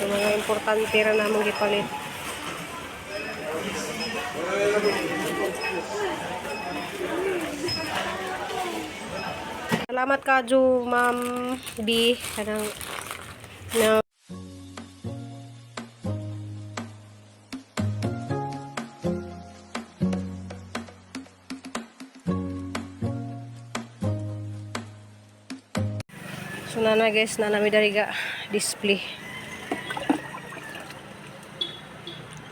So mga importante ra namang gipalit. Salamat kadyo Ma'am B kanang na so na guys na nami dariga display.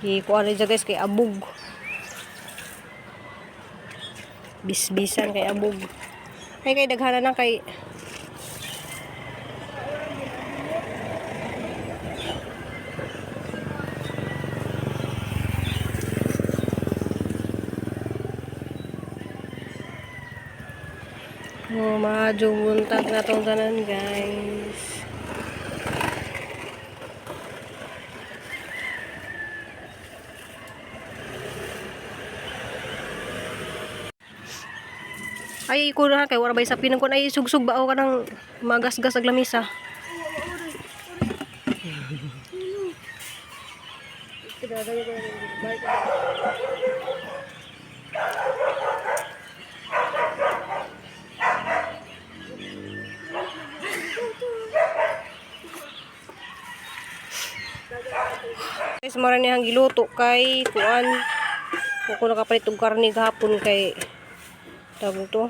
Ikuha rin dyan guys kay abog. Bisbisan kay abog. Ay kay daghanan ng kay medyo buntag na tong tanan guys. Ay ko na kay wala bay sapin ko ay sugsug bao ka ng magasgas ag lamisa. Guys, mara niyang giluto kay kuan. Ko nakapalit og karne gahapon kay tawag to.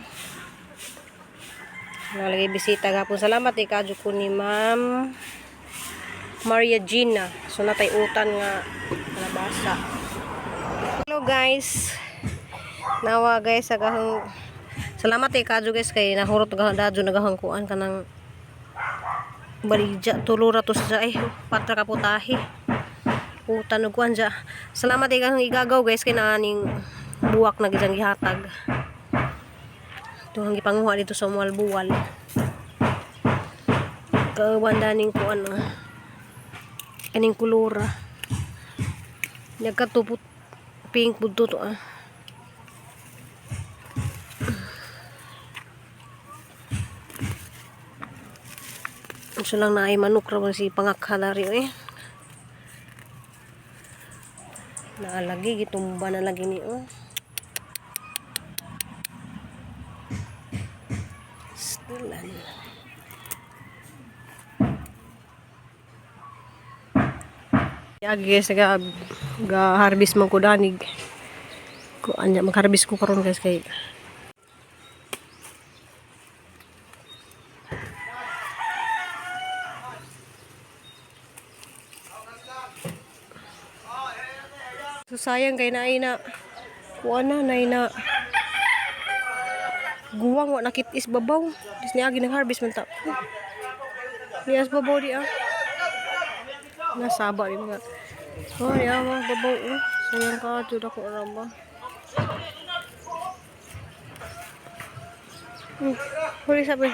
Nalagay bisita gahapon. Salamat kadyo ko ni Ma'am Maria Gina. So natay utan nga nabasa. Hello guys. Nawa guys agahang salamat kadyo guys kay nahurot dadyo nagahangkuan kanang baligya tulura to sa ay patra ka putahe. Utan og kuan ja. Salamat kang igagaw guys kay naning buwak na gidang gihatag. Ito ang gipanguha dito sa Mualbual. Kawanda ning kuan kaning kulura. Nagkatupot pink budto to So lang na ay manok ra si pangakhalari naalagi gitumba na lagi ni stilan guys ga harvest man ko danig ko anya mag-harvest ko karon guys kay so sayang kay naay na kuan na guwang wa nakitis babaw dis niagi nang harvest man ta nias babaw di nasaba di mga yawa babaw sayang ka jud ako ramba huli sabi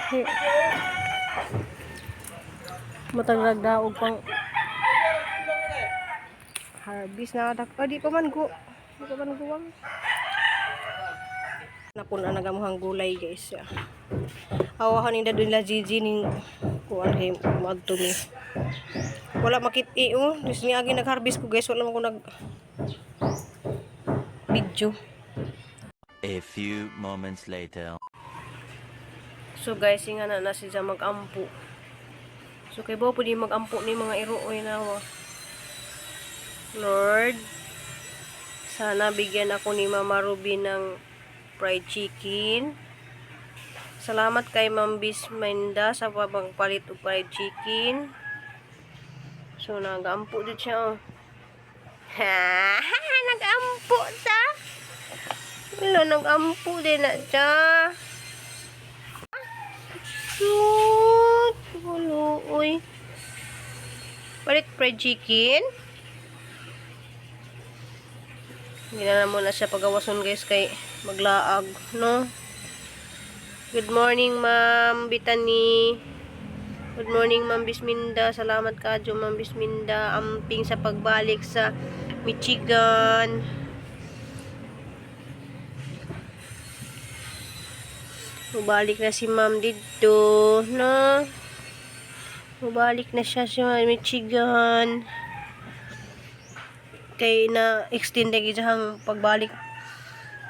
matangag daog pang harvest na di pa man guwang napun na nagamuhang gulay guys awahan ni dadun la Gigi ning kuan kay madto ni wala makit-i dis ni agi nag-harvest ko guys wala man ko nag video. A few moments later. So guys nga na siya mag-ampo. So kay bao pud mag-ampo ni mga iruoy nawa. Lord, sana bigyan ako ni Mama Ruby ng fried chicken. Salamat kay Ma'am Bisminda sa pagpalit og fried chicken. So nag-ampo din siya Ha, nag-ampo ta. Wala nag-ampo din na siya. Shoot, wala oy. Palit fried chicken. Hindi na muna siya pagawason guys kay maglaag, no? Good morning, Ma'am Bitani. Good morning, Ma'am Bisminda. Salamat kadyo, Ma'am Bisminda. Amping sa pagbalik sa Michigan. Balik na si Ma'am dito, no? Mabalik na siya sa Michigan. Kay na extend na gidahang pagbalik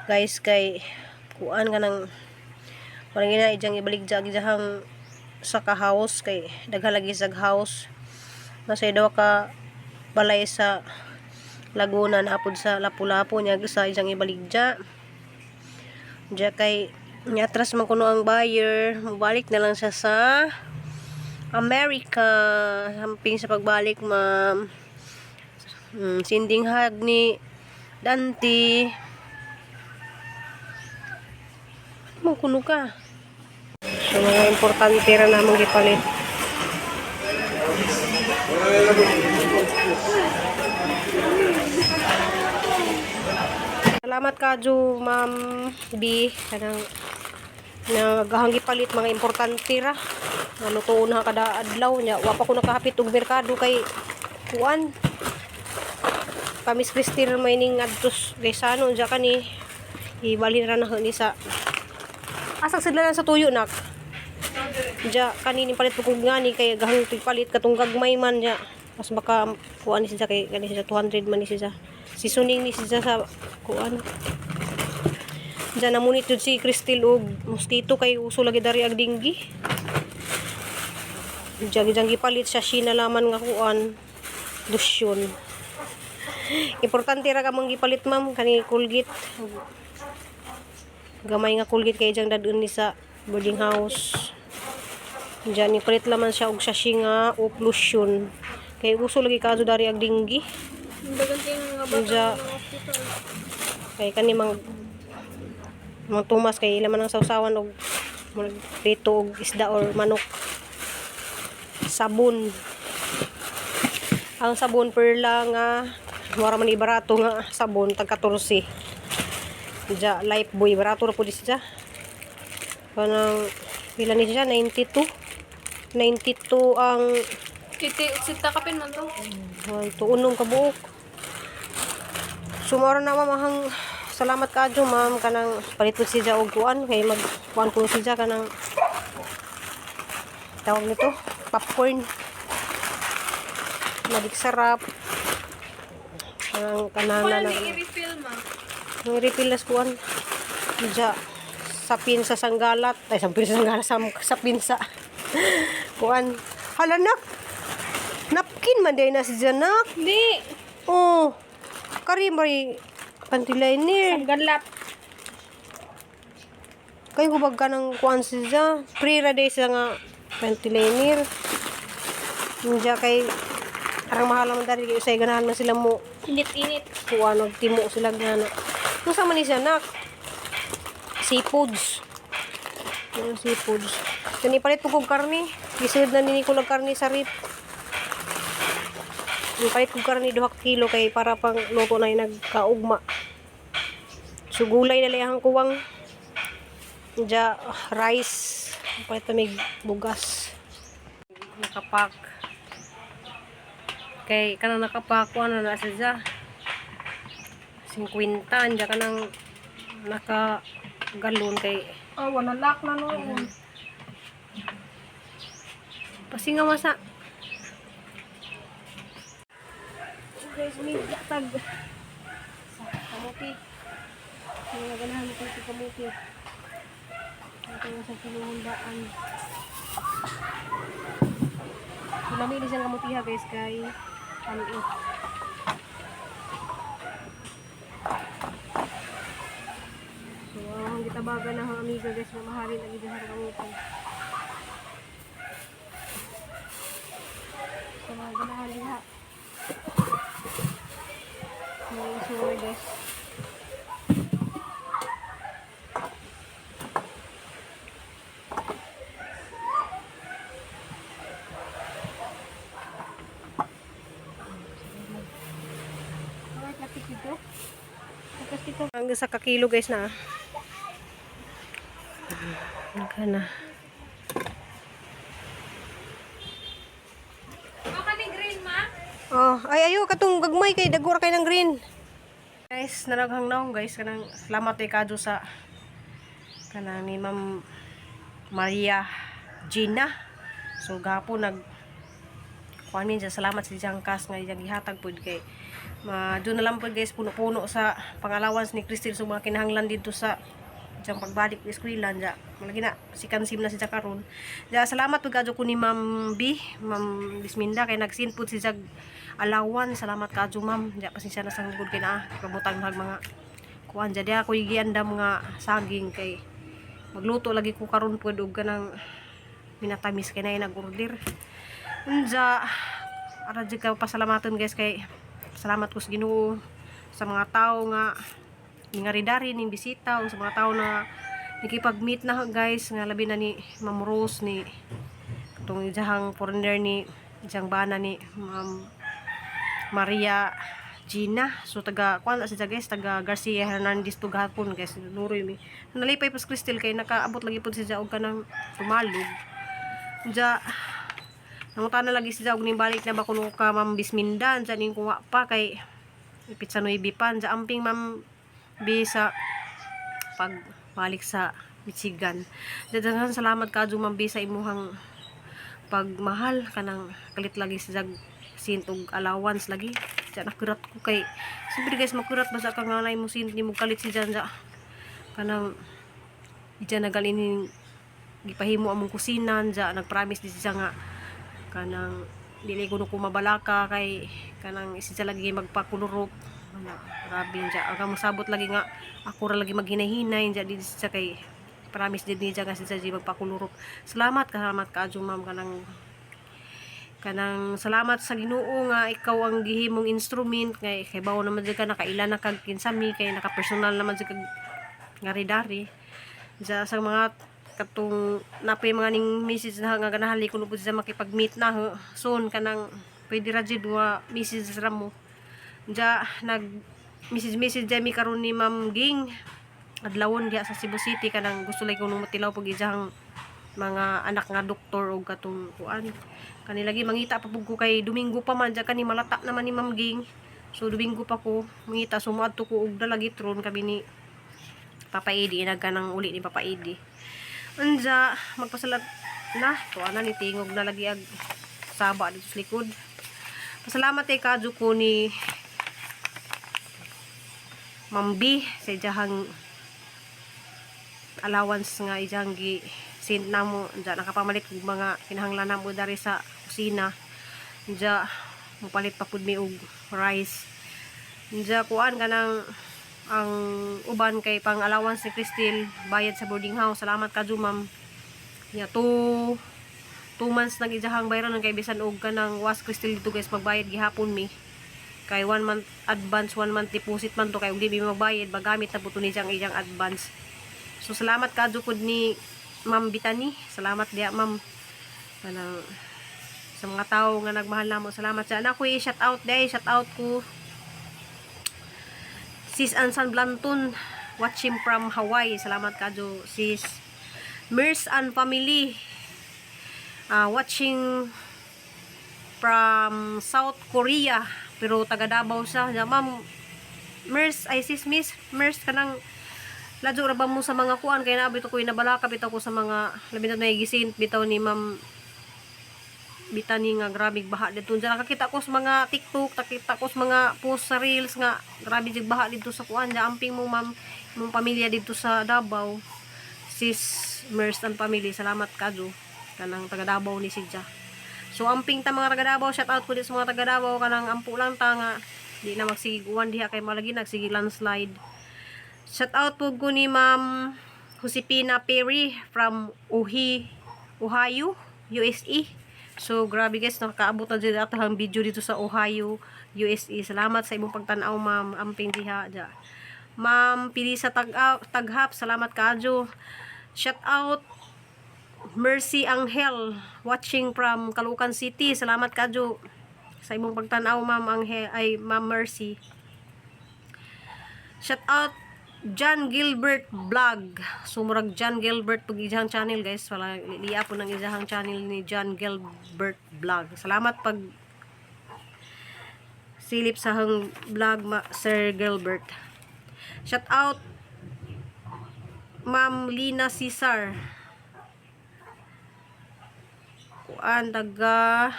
guys kay kuan ka ng parang ina ijang ibalik gidahang sa ka house kay daghan lagi sa house. Masay daw ka balay sa Laguna napod sa Lapu-Lapu niya sa ijang ibaligja. Diya kay niatras man kuno ang buyer, mabalik na lang siya sa America. Hamping sa pagbalik, ma'am. Sinding hag ni Dante. Ano kuno ka? So, mga importante ra namang gipalit. Salamat kadyo, Ma'am B. Kanang nagahanggi palit mga importante ra. Nalutoon na kada adlaw nya. Wa pa ko nakahapit og merkado kay kuan. Kamis Kristin may ning adtos gaysano ja kani. Ibalhin ra na ni sa asang sila lang sa tuyo nak. Ja kanini palit ko ngani kay gahang palit katong gagmay man ja. Mas baka kuan ni siya kay kani siya 200 man ni siya. Seasoning ni siya sa kuan. Diyan na munit yun si Crystal og mosquito kay uso lagi dari ag dinggi. Diyan gipalit siya sinalaman nga kuan lotion. Importante ra ka mang gipalit ma'am kani Colgate. Gamay nga Colgate kay diyan dadun ni sa boarding house. Diyan ni palit laman siya og sashi nga og lotion. Kay uso lagi kaso dari ag dinggi. Diyan kay kani mang tumas kay ilaman ang sausawan og prito og isda or manok. Sabon. Ang sabon perla nga wala man ibarato nga sabon tag 14. Diya Lifebuoy barato ra pud siya. Kanang pila ni siya 92. 92 ang Sita kapin man to. unong kabuok. Sumara na mamahang salamat kadyo ma'am kanang paliton siya og kuan kay mag kuan ko siya kanang tawag nito popcorn. Madik sarap. Kanang Wala ni i-refill ma. Ang refill nas kuan. Diya sa pinsa sanggalat. Ay sa pinsa sanggalat sa pinsa. Kuan. Hala nak. Napkin man day na si Janak. Di. Oh. Kari mari panty liner. Galap. Kay hubag ka ng kuan siya. Pre-ra day siya nga panty liner. Diya kay arang mahal man dari kay usay ganahan man sila mo Init-init. kuan og timo sila gana. Kusa man ni siya nak. Seafoods. Seafoods. Kani palit po kog karni. Gisud na nini ko lang karni sa rip. Palit kog karni 2 kilo kay para pang luto na nagkaugma. Sugulay na layang kuwang. Diya rice. Palit mig bugas. Nakapak. Kay kanang nakapak ko ano na siya. 50 diya kanang naka galon kay Oh, wala lock na noon. pasinga masa. Guys, may tag. Kamuti. Mga ganahan ko si kamuti. Ito yung sa kinuhundaan. Namili siyang kamuti ha guys kay ano. So, ang gitabagan na ang amiga guys, mamahalin lagi dyan sa kamuti. So, mga ganahan din ha. Mga isuwi guys. Ang sa kakilo guys na. Nagana. Baka ni green ma? Oh, ay ayo katong gagmay kay dagwar kay ng green. Guys, nalaghang naong guys kanang salamat kay kadyo sa kanang ni Ma'am Maria Gina. So gapo kuan minsan salamat sa iyang kas nga iyang gihatag pud kay doon na lang po guys puno-puno sa pang-allowance ni Cristel so mga kinahanglan dito sa diyang pagbalik sa eskwela dya malagi na si kansim na si karon dya salamat po kadyo ko ni Ma'am B Ma'am Bisminda kay nagsin po si jag allowance salamat kadyo ma'am dya pasensya na sang good kay na kabutang mga kuan dya dia ako giandam nga saging kay magluto lagi ko karon pud og kanang minatamis kay na nag-order dya ara jud ka pasalamaton guys kay salamat ko sa Ginoo sa mga tao nga ngari-dari ning bisita o sa mga tao na nakipag-meet na guys nga labi na ni Ma'am Rose ni itong ijahang foreigner ni ijang bana ni Ma'am Maria Gina so taga kuan sa guys taga Garcia Hernandez to gahapon guys nuroy mi nalipay pas Cristel kay nakaabot lagi pud siya og kanang tumalog ja nangutan na lagi siya og nimbalik na ba kuno ka Ma'am Bismindan sa ning kuha pa kay ipit sa 9 pan sa amping Ma'am bisa pagbalik sa Michigan. Daghang salamat kadyo Ma'am B sa imuhang pagmahal kanang kalit lagi sa sintog allowance lagi. Diyan nakurat ko kay siyempre guys makurat basta ka nganay mo sint ni mo kalit si diyan kanang diyan nagalini gipahimo among kusinan diyan nagpromise di siya nga kanang dili ko mabalaka kay kanang isa lagi magpakulurop grabe dyan aga masabot lagi nga ako ra lagi maghinay-hinay dyan din siya kay promise din niya nga siya magpakulurop salamat kadyo ma'am kanang salamat sa Ginoo nga ikaw ang gihimong instrument kay bawo naman jud ka nakaila na kag kinsami kay naka-personal naman jud kag ngari-dari sa mga katong napay mga ning message na nga ganahali kuno pud sa makipag-meet na soon kanang pwede ra jud wa message ra mo ja nag message mi karon ni Ma'am Ging adlawon diha sa Cebu City kanang gusto lay kuno matilaw pag ijang mga anak nga doktor og katong kuan kani lagi mangita pa pug ko kay Domingo pa man ja kani malata naman ni Ma'am Ging so Domingo pa ko mangita sumadto ko og dalagitron kabi ni Papa Edi nagkanang uli ni Papa Edi unja magpasalat na to ana ni tingog na lagi ag saba dito sa likod pasalamat kay kadyo ko ni Ma'am B sa ijahang allowance nga ijang gi send namo dya nakapamalit og mga kinahanglan namo dari sa kusina dya mupalit pa pud mi og rice dya kuan kanang ang uban kay pang allowance ni Cristel bayad sa boarding house salamat kadyo ma'am nya 2 months nag ijahang bayran kay bisan og kanang was Cristel dito guys magbayad gihapon mi kay 1 month advance 1 month deposit man to kay ug di mi magbayad magamit na buto ni ijang advance so salamat kadyo pud ni Ma'am Bitani salamat diha ma'am kanang sa mga tawo nga nagmahal namo salamat sa anak ko i-shout out day shout out ko sis Ansan Blanton watching from Hawaii salamat kadyo sis Mirs and family watching from South Korea pero taga Davao siya ma'am Mirs ay sis Miss Mirs kanang ladyo ra ba mo sa mga kuan kay naabit ko inabalaka bitaw ko sa mga labi na nagisin bitaw ni Ma'am Bitani nga grabe baha dito diyan nakakita ko sa mga TikTok nakita ko sa mga post sa reels nga grabe jig baha dito sa kuan ja amping mo ma'am mong pamilya dito sa Davao sis Mirs and family salamat kadyo kanang taga Davao ni Sidja so amping ta mga taga Davao shout out ko sa mga taga Davao kanang ampo lang ta nga di na magsiguan diha kay malagi nagsige landslide shout out po ko ni Ma'am Josepina Perry from Ohio USA so grabe guys nakakaabot na dyan atahang video dito sa Ohio USA salamat sa imong pagtanaw ma'am amping diha dya Ma'am Pilisa Taghap salamat kadyo shout out Mercy Angel watching from Caloocan City salamat kadyo sa imong pagtanaw ma'am Angel ay Ma'am Mercy shout out John Gilbert Vlog sumurag John Gilbert pag ijahang channel guys wala liya po ng ijahang channel ni John Gilbert Vlog salamat pag silip sa hang vlog Sir Gilbert shout out Ma'am Lina Cesar kuan taga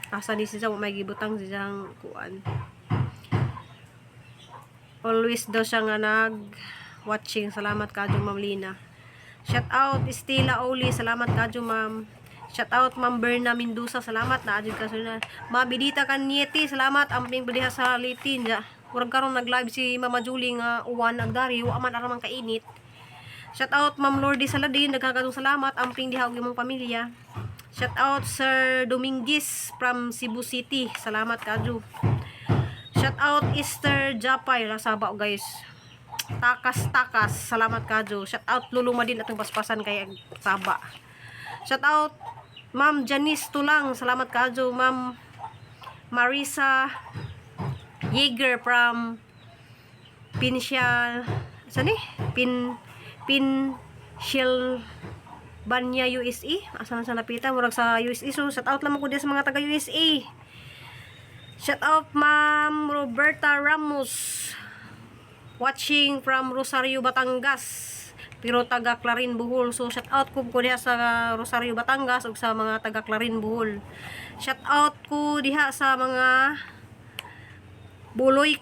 asa ni siya may gibutang siyang kuan. Always daw siya nga nag watching. Salamat kadyo Ma'am Lina. Shout out Estela Oli, salamat kadyo ma'am. Shout out Ma'am Berna Mendoza, salamat na adjud ka sa Mabidita Kanieti, salamat amping bediha sa litin ja. Murag karon nag-live si Mama Julie nga uwan agdari wa man aramang kainit. Shout out Ma'am Lordy Saladin, nagkakadong salamat amping diha og imong pamilya. Shout out Sir Dominguez from Cebu City, salamat kadyo. Shout out Easter Japay, Lasaba guys. Takas, salamat kadyo. Shout out Luluma din atong paspasan kay Saba. Shout out Ma'am Janice Tulang, salamat kadyo. Ma'am Marisa Yeager from Pinsial, saan Pennsylvania, USA. Asan sa napitan? Murag sa USA. So, shout out lang ko din sa mga taga USA. Shout out Ma'am Roberta Ramos, watching from Rosario, Batangas. Pero taga Clarin, Bohol. So, shout out ko diha sa Rosario, Batangas ug sa mga taga Clarin, Bohol. Shout out ko diha sa mga Buloy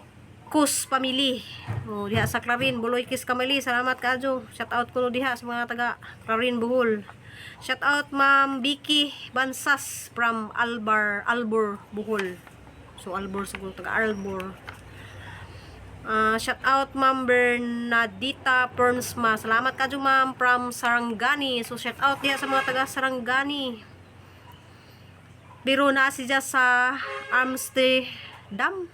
Kus family. Oh, diha sa Clarin, Buloy Kus family. Salamat kadyo. Shout out ko diha sa mga taga Clarin, Bohol. Shout out Ma'am Vicky Bansas from Albor, Bohol. So Albor siguro taga Albor. Shout out Ma'am Bernadita Pernsma. Salamat kadyo ma'am from Sarangani. So shout out diha sa mga taga Sarangani. Biro na siya sa Amsterdam,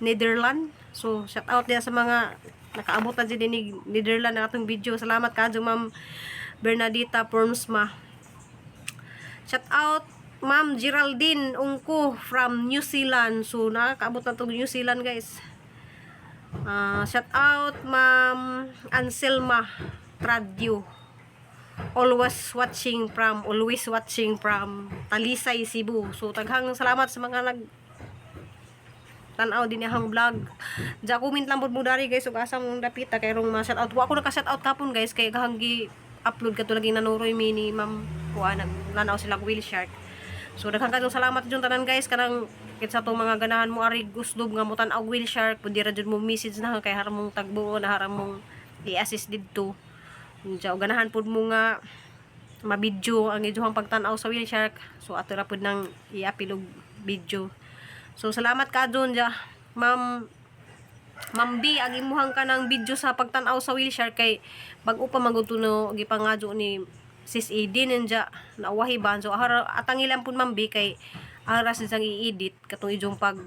Netherlands. So, shout out diya sa mga nakaabot na dyan ni Netherlands na atong video. Salamat kadyo Ma'am Bernadita Pernsma. Shout out Ma'am Geraldine Ungko from New Zealand. So, nakakaabot na itong New Zealand guys. Shout out Ma'am Anselma Tradio. Always watching from Talisay, Cebu. So, taghang salamat sa mga tanaw din ang vlog. Ja comment lang pud mo dari guys ug asa mong dapita kay rong ma-shout out. Wa ko naka-shout out kapon guys kay gahanggi upload kato lagi nanuroy mi ni Ma'am kuan naglanaw sila wheel shark. So daghang kadtong salamat jud tanan guys kanang kitsa tong mga ganahan mo ari gusdob nga mo tan-aw wheel shark pud dira jud mo message na kay haram mong tagbuo na haram mong i-assist didto. Ja ganahan pud mo nga ma-video ang ijuhang pagtan-aw sa wheel shark. So ato ra pud nang i-upload video. So, salamat ka doon, Ma'am B, ang imuhang ka ng video sa pagtanaw sa wheel shark kay bago pa magutuno gipangadyo ni Sis Edin nja nawahi ban. So, atang ilang pun Ma'am B kay aras siyang i-edit katong ijong pag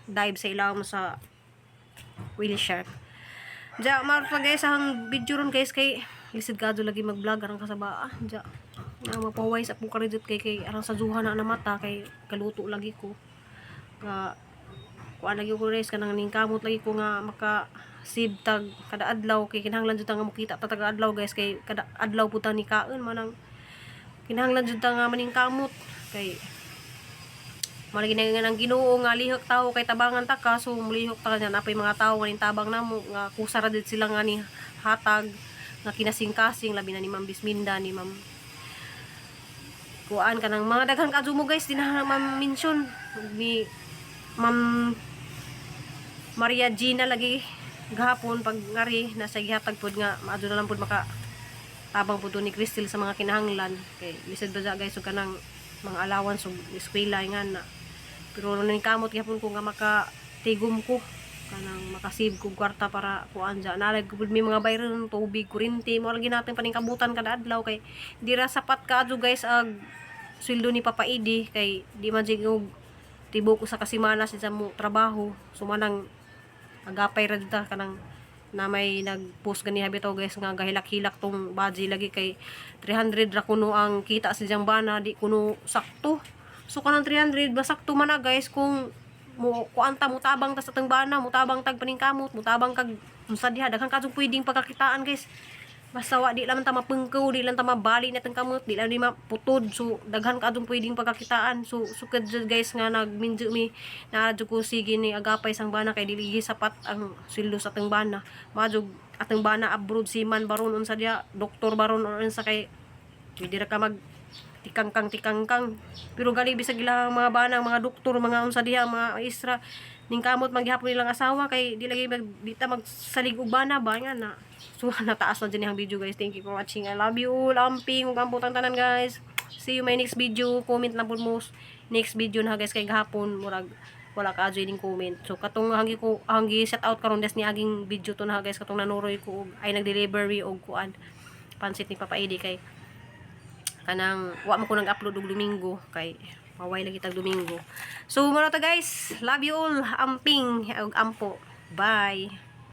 dive sa ilaw sa wheel shark. Mar pa guys, ang video ron guys kay lisod ka lagi mag-vlog arang kasaba. Na mapaway sa akong karidot kay arang sa duha na mata kay kaluto lagi ko. Kuan lagi ko res kanang ning kamot lagi ko nga maka save tag kada adlaw kay kinahanglan jud ta nga makita ta taga adlaw guys kay kada adlaw puta ni kaon manang kinahanglan jud ta nga maning kamot kay malagi na nga Ginoo nga lihok tao kay tabangan ta ka so mulihok ta kanya napay mga tao nga tabang namo nga kusara jud sila nga ni hatag nga kinasing-kasing labi na ni Ma'am Bisminda ni Ma'am kuan kanang mga daghang kadyo guys din na Ma'am mention ni Ma'am Maria Gina lagi gahapon pag ngari nasa gihatag pud nga maadto na lang pud maka tabang pud ni Crystal sa mga kinahanglan kay lisod ba guys ug kanang mga allowance ug eskwela nga na pero ning kamot gihapon ko nga maka tigom ko kanang makasave ko kwarta para kuan ja nalag pud mi mga bayron tubig kuryente mo lagi natin paningkabutan kada adlaw kay di ra sapat kaadto guys ag sweldo ni Papa Idi kay di man jig tibok ko sa kasimana sa mo trabaho sumanang agapay ra dita kanang na may nag-post gani habitaw guys nga gahilak-hilak tong budget lagi kay 300 ra kuno ang kita sa diyang bana di kuno sakto so kanang 300 ba sakto man na guys kung mo kuanta mo tabang ta sa tang bana mo tabang tag paningkamot mo tabang kag unsa diha daghang kadtong pwedeng pagkakitaan guys basta wa di lang ta mapengkaw di lang ta mabali na tang kamot di lang di maputod so daghan kadtong pwedeng pagkakitaan so sukad guys nga nagminjo mi na jud ko sige ni agapay sang bana kay dili sapat ang sweldo sa tang bana majud atang bana abroad si man baron unsa diha doktor baron or unsa kay pwede ra ka mag tikangkang. Pero gali bisag ilang mga banang, mga doktor, mga unsa diha, mga isra ning kamot maghapon nilang asawa kay di lagi dita magsalig og bana ba nga na. So nataas na din ang video guys. Thank you for watching. I love you all. Amping ug amputang tanan guys. See you my next video. Comment lang pud mo next video na guys kay gahapon murag wala ka adjoining comment. So katong hanggi shout out karon des ni aging video to na guys katong nanuroy ko og ay nag-delivery og kuan pansit ni Papa Edi kay kanang wa mo ko nag-upload og Domingo kay paway lagi tag Domingo. So muna to guys. Love you all. Amping ug ampo. Bye.